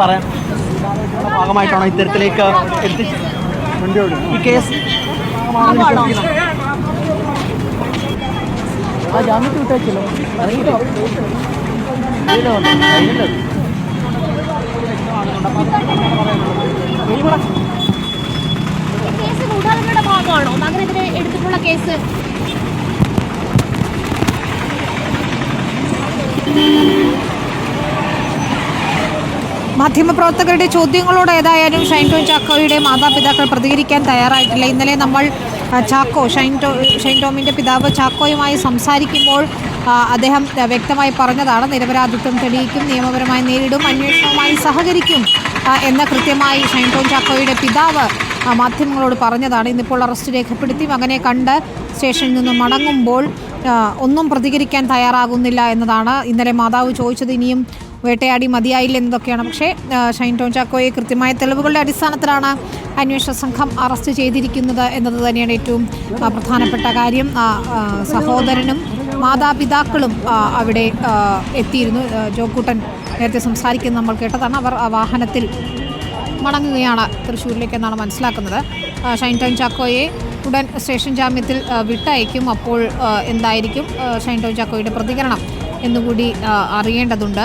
പറയാൻ ഭാഗമായിട്ടാണോ ഇത്തരത്തിലേക്ക് ഈ കേസ് ജാമ്യത്തിൽ വിട്ടേച്ചല്ലോ ഭാഗമാണോ മകനെതിരെ എടുത്തിട്ടുള്ള കേസ്? മാധ്യമപ്രവർത്തകരുടെ ചോദ്യങ്ങളോട് ഏതായാലും ഷൈൻ ടോം ചാക്കോയുടെ മാതാപിതാക്കൾ പ്രതികരിക്കാൻ തയ്യാറായിട്ടില്ല. ഇന്നലെ നമ്മൾ ഷൈൻ ടോമിൻ്റെ പിതാവ് ചാക്കോയുമായി സംസാരിക്കുമ്പോൾ അദ്ദേഹം വ്യക്തമായി പറഞ്ഞതാണ് നിരപരാധിത്വം തെളിയിക്കും, നിയമപരമായി നേരിടും, അന്വേഷണവുമായി സഹകരിക്കും എന്ന് കൃത്യമായി ഷൈൻ ടോം ചാക്കോയുടെ പിതാവ് മാധ്യമങ്ങളോട് പറഞ്ഞതാണ്. ഇന്നിപ്പോൾ അറസ്റ്റ് രേഖപ്പെടുത്തി മകനെ കണ്ട് സ്റ്റേഷനിൽ നിന്നും മടങ്ങുമ്പോൾ ഒന്നും പ്രതികരിക്കാൻ തയ്യാറാകുന്നില്ല എന്നതാണ് ഇന്നലെ മാതാവ് ചോദിച്ചത്. ഇനിയും വേട്ടയാടി മതിയായില്ല എന്നതൊക്കെയാണ്. പക്ഷേ ഷൈൻ ടോം ചാക്കോയെ കൃത്യമായ തെളിവുകളുടെ അടിസ്ഥാനത്തിലാണ് അന്വേഷണ സംഘം അറസ്റ്റ് ചെയ്തിരിക്കുന്നത് എന്നത് തന്നെയാണ് ഏറ്റവും പ്രധാനപ്പെട്ട കാര്യം. സഹോദരനും മാതാപിതാക്കളും അവിടെ എത്തിയിരുന്നു. ജോക്കൂട്ടൻ നേരത്തെ സംസാരിക്കുന്നത് നമ്മൾ കേട്ടതാണ്. അവർ വാഹനത്തിൽ മടങ്ങുകയാണ് തൃശ്ശൂരിലേക്ക് എന്നാണ് മനസ്സിലാക്കുന്നത്. ഷൈൻ ടോം ചാക്കോയെ ഉടൻ സ്റ്റേഷൻ ജാമ്യത്തിൽ വിട്ടയക്കും. അപ്പോൾ എന്തായിരിക്കും ഷൈൻ ടോം ചാക്കോയുടെ പ്രതികരണം എന്നുകൂടി അറിയേണ്ടതുണ്ട്.